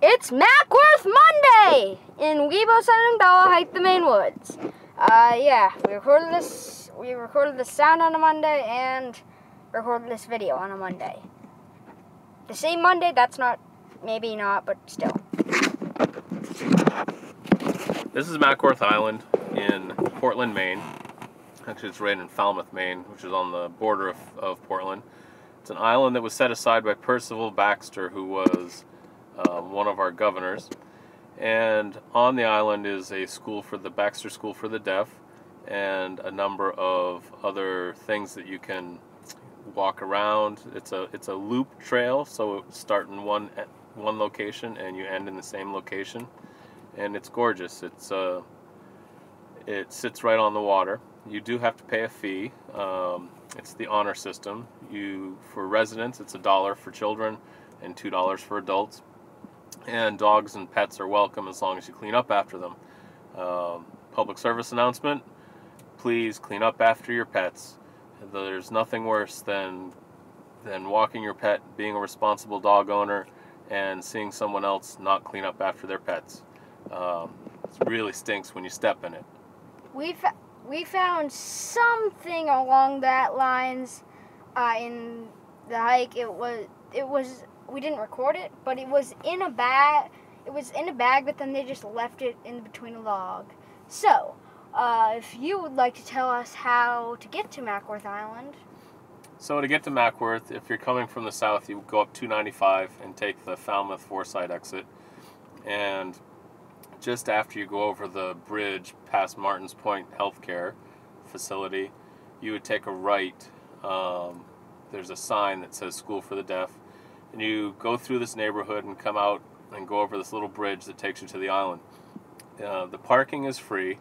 It's Mackworth Monday in Weebo, Shenandoah, Hike the Maine Woods. Yeah, we recorded this sound on a Monday and recorded this video on a Monday. The same Monday, that's not, maybe not, but still. This is Mackworth Island in Portland, Maine. Actually, it's right in Falmouth, Maine, which is on the border of Portland. It's an island that was set aside by Percival Baxter, who was one of our governors. And on the island is a school for the Baxter School for the Deaf, and a number of other things that you can walk around. It's a loop trail, so it start in one location and you end in the same location, and it's gorgeous. It sits right on the water. You do have to pay a fee. It's the honor system. For residents, it's $1 for children and $2 for adults. And dogs and pets are welcome as long as you clean up after them. Public service announcement: please clean up after your pets. There's nothing worse than walking your pet, being a responsible dog owner, and seeing someone else not clean up after their pets. It really stinks when you step in it. We found something along that lines in the hike. It was we didn't record it, but it was in a bag. It was in a bag, but then they just left it in between a log. So, if you would like to tell us how to get to Mackworth Island. So to get to Mackworth, if you're coming from the south, you go up 295 and take the Falmouth Foreside exit. And just after you go over the bridge past Martin's Point Healthcare Facility, you would take a right. There's a sign that says School for the Deaf. And you go through this neighborhood and come out and go over this little bridge that takes you to the island. The parking is free,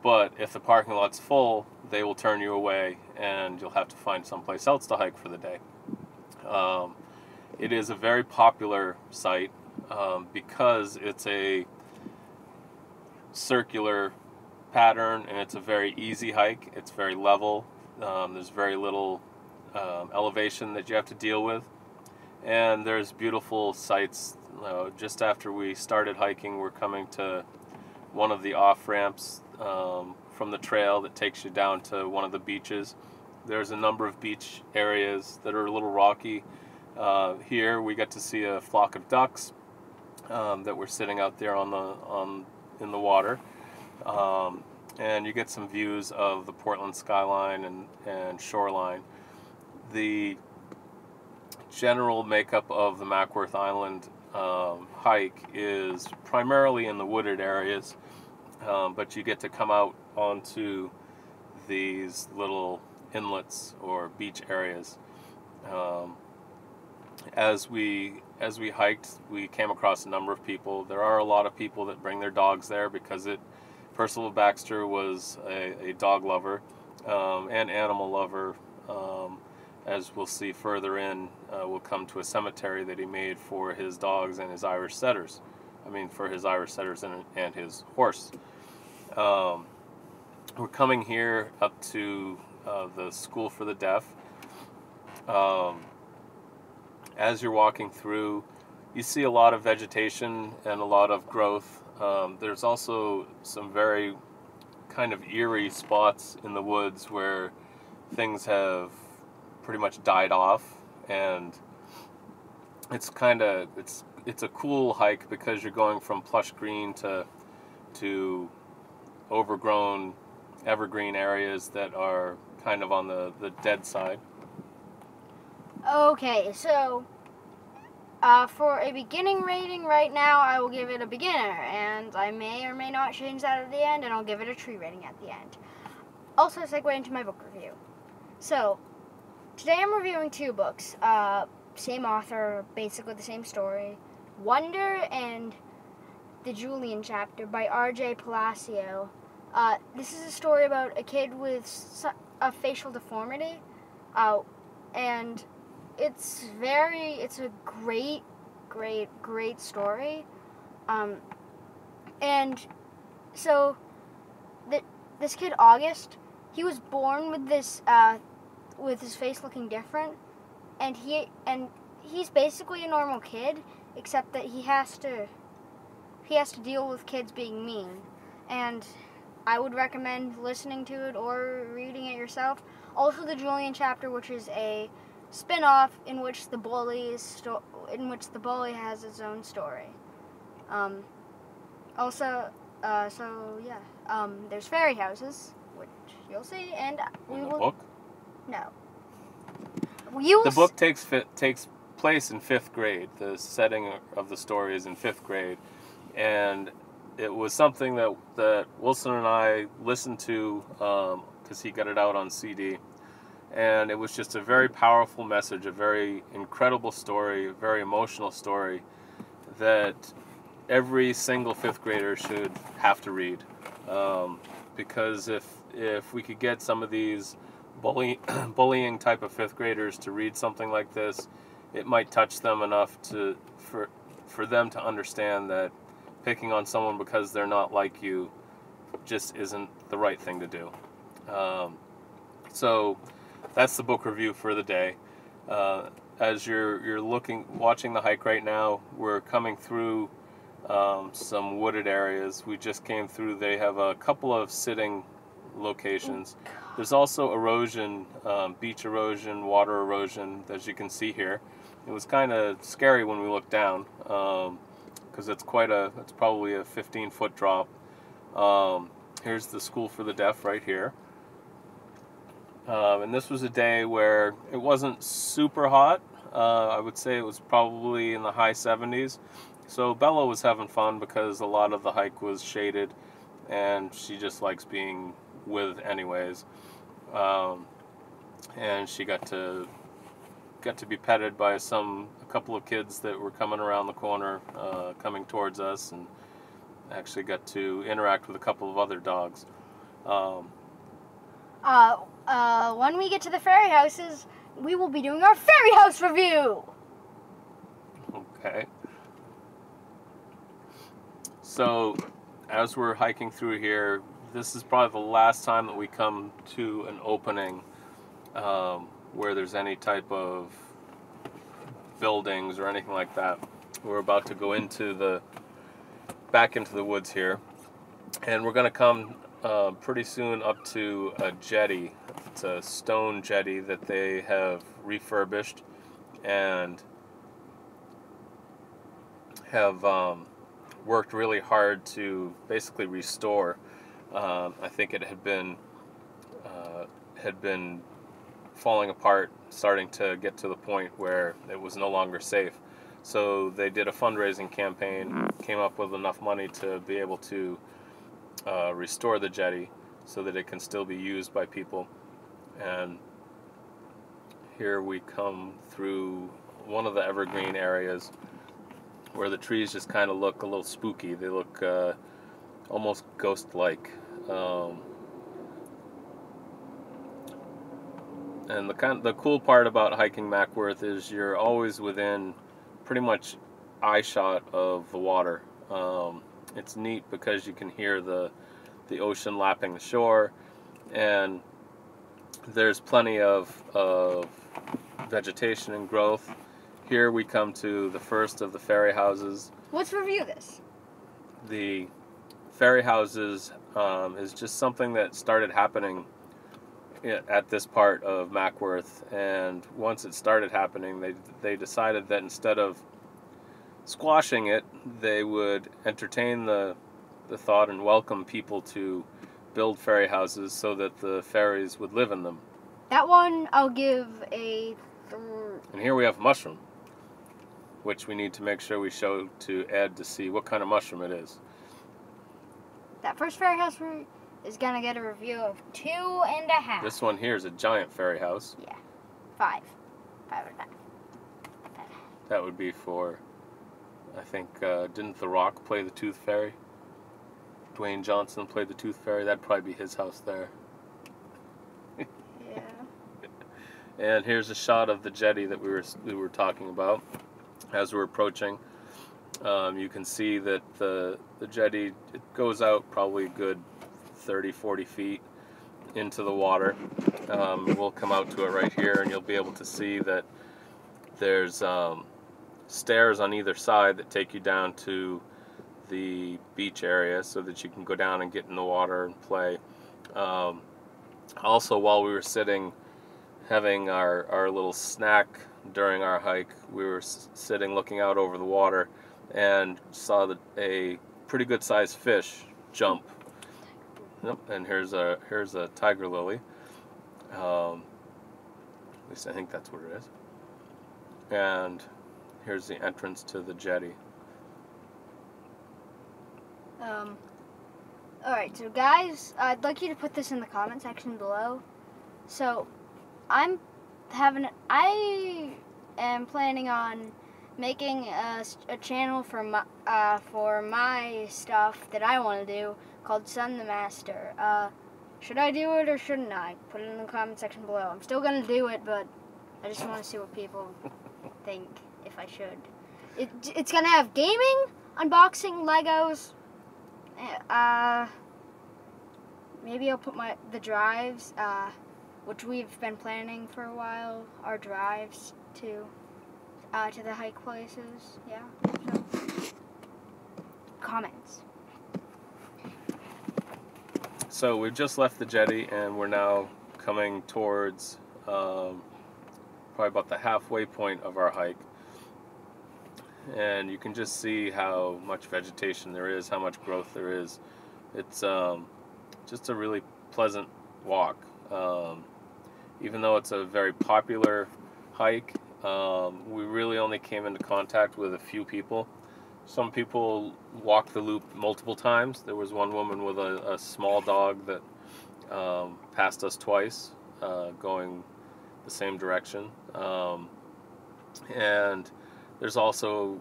but if the parking lot's full, they will turn you away and you'll have to find someplace else to hike for the day. It is a very popular site because it's a circular pattern and it's a very easy hike. It's very level. There's very little elevation that you have to deal with. And there's beautiful sights. Just after we started hiking, we're coming to one of the off-ramps from the trail that takes you down to one of the beaches. There's a number of beach areas that are a little rocky. Here we get to see a flock of ducks that were sitting out there in the water. And you get some views of the Portland skyline and shoreline. The general makeup of the Mackworth Island hike is primarily in the wooded areas, but you get to come out onto these little inlets or beach areas. As we hiked, we came across a number of people. There are a lot of people that bring their dogs there because Percival Baxter was a dog lover and animal lover. As we'll see further in, we'll come to a cemetery that he made for his dogs and his Irish setters. For his Irish setters and his horse. We're coming here up to the School for the Deaf. As you're walking through, you see a lot of vegetation and a lot of growth. There's also some very kind of eerie spots in the woods where things have pretty much died off, and it's a cool hike because you're going from plush green to overgrown evergreen areas that are kind of on the dead side. Okay, so for a beginning rating right now, I will give it a beginner, and I may or may not change that at the end, and I'll give it a tree rating at the end. Also, segue into my book review. So, today I'm reviewing two books, same author, basically the same story, Wonder and the Julian Chapter by R.J. Palacio. This is a story about a kid with a facial deformity, and it's a great story. And so this kid August, he was born with this with his face looking different, and he's basically a normal kid, except that he has to deal with kids being mean. And I would recommend listening to it or reading it yourself. Also, the Julian chapter, which is a spin-off in which the bully has its own story. There's fairy houses, which you'll see, and In the book? No. The book takes place in 5th grade. The setting of the story is in 5th grade, and it was something that Wilson and I listened to because he got it out on CD, and it was just a very powerful message, a very incredible story, a very emotional story that every single 5th grader should have to read, because if we could get some of these bullying type of 5th graders to read something like this, it might touch them enough for them to understand that picking on someone because they're not like you just isn't the right thing to do. So that's the book review for the day. As you're watching the hike right now, we're coming through some wooded areas. We just came through. They have a couple of sitting locations. There's also erosion, beach erosion, water erosion, as you can see here. It was kind of scary when we looked down, because it's probably a 15-foot drop. Here's the school for the deaf right here. And this was a day where it wasn't super hot. I would say it was probably in the high 70s. So Bella was having fun because a lot of the hike was shaded, and she just likes being with anyways. And she got to be petted by a couple of kids that were coming around the corner, coming towards us, and actually got to interact with a couple of other dogs. When we get to the fairy houses, we will be doing our fairy house review. Okay. So, as we're hiking through here, this is probably the last time that we come to an opening where there's any type of buildings or anything like that. We're about to go back into the woods here, and we're going to come pretty soon up to a jetty. It's a stone jetty that they have refurbished and have worked really hard to basically restore. I think it had been falling apart, starting to get to the point where it was no longer safe. So they did a fundraising campaign, came up with enough money to be able to restore the jetty so that it can still be used by people. And here we come through one of the evergreen areas where the trees just kind of look a little spooky. They look almost ghost-like. And the cool part about hiking Mackworth is you're always within pretty much eye shot of the water. It's neat because you can hear the ocean lapping the shore, and there's plenty of vegetation and growth. Here we come to the first of the fairy houses. Let's review this. The fairy houses is just something that started happening at this part of Mackworth, and once it started happening, they decided that instead of squashing it, they would entertain the thought and welcome people to build fairy houses so that the fairies would live in them. That one I'll give a 3. And here we have a mushroom, which we need to make sure we show to Ed to see what kind of mushroom it is. That first fairy house is gonna get a review of 2.5. This one here is a giant fairy house. Yeah, 5. 5 out of 5. That would be for, I think, didn't The Rock play the Tooth Fairy? Dwayne Johnson played the Tooth Fairy. That'd probably be his house there. Yeah. And here's a shot of the jetty that we were talking about. As we're approaching, you can see that the jetty, it goes out probably a good 30-40 feet into the water. We'll come out to it right here, and you'll be able to see that there's stairs on either side that take you down to the beach area so that you can go down and get in the water and play. Also, while we were sitting having our little snack during our hike, we were sitting looking out over the water and saw a pretty good sized fish jump. Yep, and here's a tiger lily. At least I think that's what it is. And here's the entrance to the jetty. Alright, so guys, I'd like you to put this in the comment section below. So, I am planning on making a channel for my stuff that I want to do called Son the Master. Should I do it or shouldn't I? Put it in the comment section below. I'm still going to do it, but I just want to see what people think if I should. It's going to have gaming, unboxing, Legos. Maybe I'll put the drives, which we've been planning for a while, our drives to the hike places. Yeah. So, comments. So we've just left the jetty and we're now coming towards probably about the halfway point of our hike. And you can just see how much vegetation there is, how much growth there is. It's just a really pleasant walk. Even though it's a very popular hike, we really only came into contact with a few people. Some people walked the loop multiple times. There was one woman with a small dog that passed us twice, going the same direction. And there's also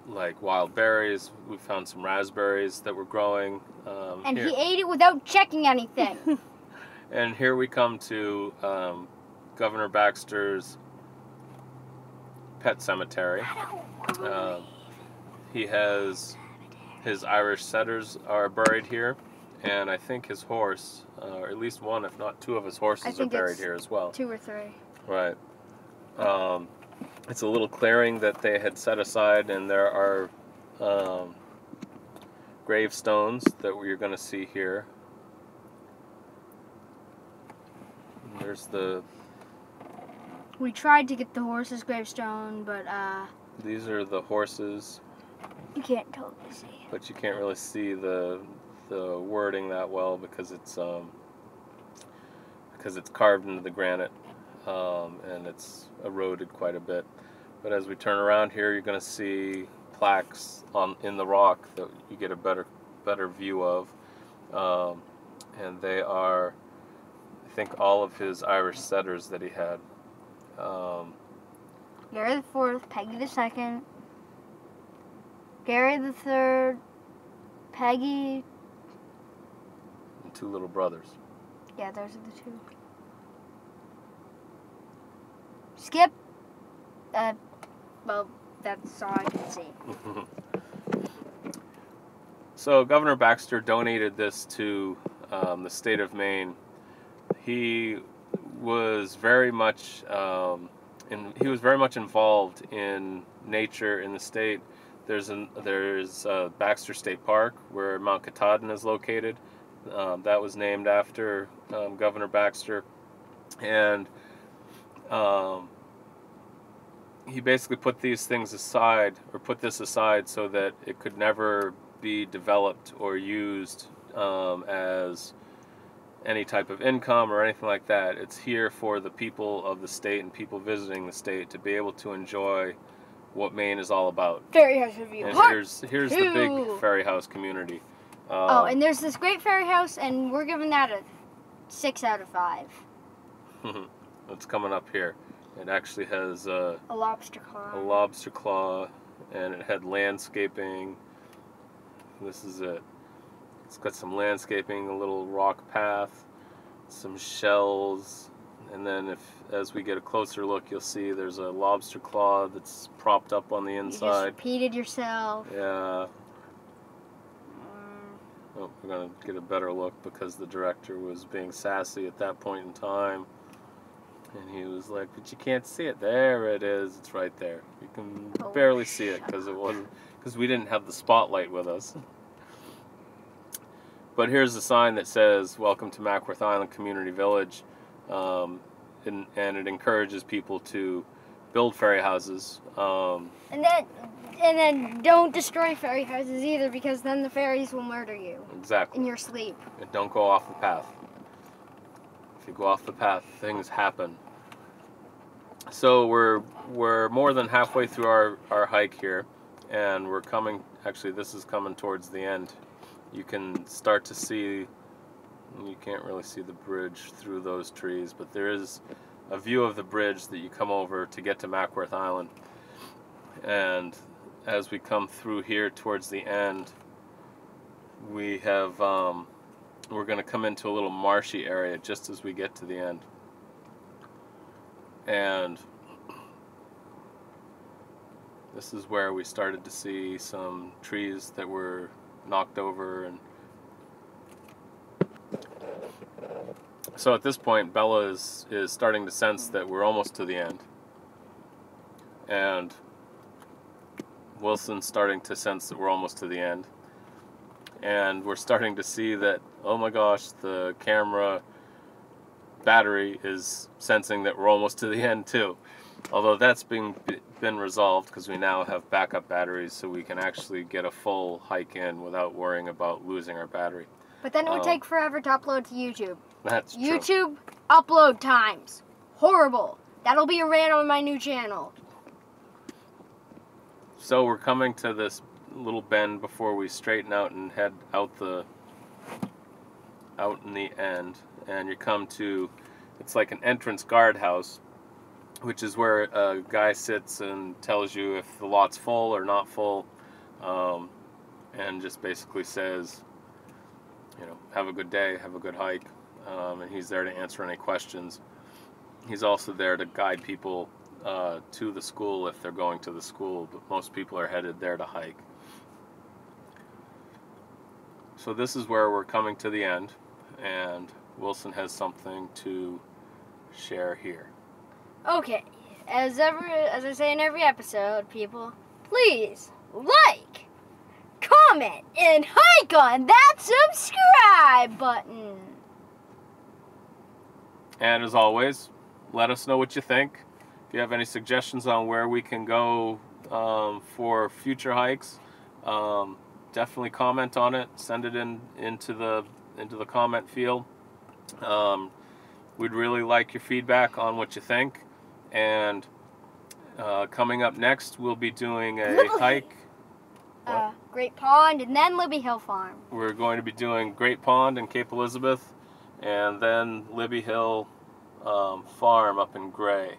like wild berries. We found some raspberries that were growing. And he ate it without checking anything. And here we come to Governor Baxter's pet cemetery. He has his Irish setters are buried here, and I think his horse, or at least one, if not two of his horses are buried here as well. 2 or 3. Right. It's a little clearing that they had set aside, and there are gravestones that you're going to see here. And there's the... We tried to get the horse's gravestone, but These are the horses. You can't totally see. But you can't really see the wording that well because it's carved into the granite. And it's eroded quite a bit. But as we turn around here, you're going to see plaques in the rock that you get a better view of, and they are, I think, all of his Irish setters that he had. Gary the 4th, Peggy the 2nd, Gary the 3rd, Peggy, and 2 little brothers. Yeah, those are the 2. Skip. Well, that's all I can see. So Governor Baxter donated this to the state of Maine. He was very much involved in nature in the state. There's Baxter State Park where Mount Katahdin is located. That was named after Governor Baxter, and he basically put these things aside, or put this aside, so that it could never be developed or used as any type of income or anything like that. It's here for the people of the state and people visiting the state to be able to enjoy what Maine is all about. Ferry House review. And here's the big ferry house community. And there's this great ferry house, and we're giving that a 6 out of 5. It's coming up here. It actually has a lobster claw. A lobster claw, and it had landscaping. This is it. It's got some landscaping, a little rock path, some shells, and then as we get a closer look, you'll see there's a lobster claw that's propped up on the inside. You just repeated yourself. Yeah. Oh, we're going to get a better look because the director was being sassy at that point in time. And he was like, but you can't see it. There it is. It's right there. You can barely see it because we didn't have the spotlight with us. But here's a sign that says, "Welcome to Mackworth Island Community Village," and it encourages people to build fairy houses. And then don't destroy fairy houses either, because then the fairies will murder you. Exactly. In your sleep. And don't go off the path. If you go off the path, things happen. So we're more than halfway through our hike here, and we're coming. Actually, this is coming towards the end. You can start to see. You can't really see the bridge through those trees, but there is a view of the bridge that you come over to get to Mackworth Island. And as we come through here towards the end, we have we're going to come into a little marshy area just as we get to the end. And this is where we started to see some trees that were knocked over. And so at this point, Bella is starting to sense that we're almost to the end. And Wilson's starting to sense that we're almost to the end. And we're starting to see that, oh my gosh, the camera battery is sensing that we're almost to the end too. Although that's been resolved because we now have backup batteries, so we can actually get a full hike in without worrying about losing our battery. But then it would take forever to upload to YouTube. That's true. YouTube upload times. Horrible. That'll be a rant on my new channel. So we're coming to this little bend before we straighten out and head out in the end, and you come to, it's like an entrance guardhouse, which is where a guy sits and tells you if the lot's full or not full, and just basically says, you know, have a good day, have a good hike, and he's there to answer any questions. He's also there to guide people to the school if they're going to the school, but most people are headed there to hike. So this is where we're coming to the end, and Wilson has something to share here. Okay, as I say in every episode, people, please like, comment, and hike on that subscribe button. And as always, let us know what you think. If you have any suggestions on where we can go for future hikes, definitely comment on it. Send it into the comment field. We'd really like your feedback on what you think. And coming up next, we'll be doing a hike. Great Pond, and then Libby Hill Farm. We're going to be doing Great Pond in Cape Elizabeth, and then Libby Hill Farm up in Gray.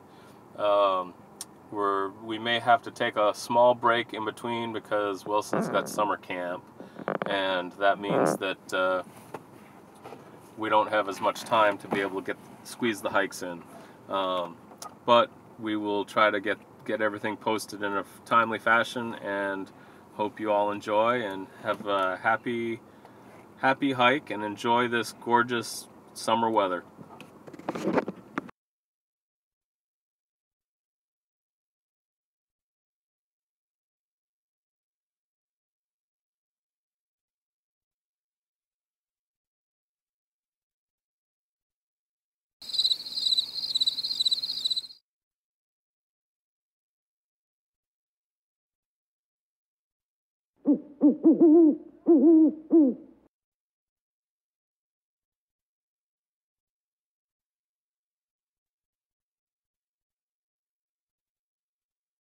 We may have to take a small break in between because Wilson's got summer camp, and that means that we don't have as much time to be able to squeeze the hikes in. But we will try to get everything posted in a timely fashion, and hope you all enjoy and have a happy hike and enjoy this gorgeous summer weather.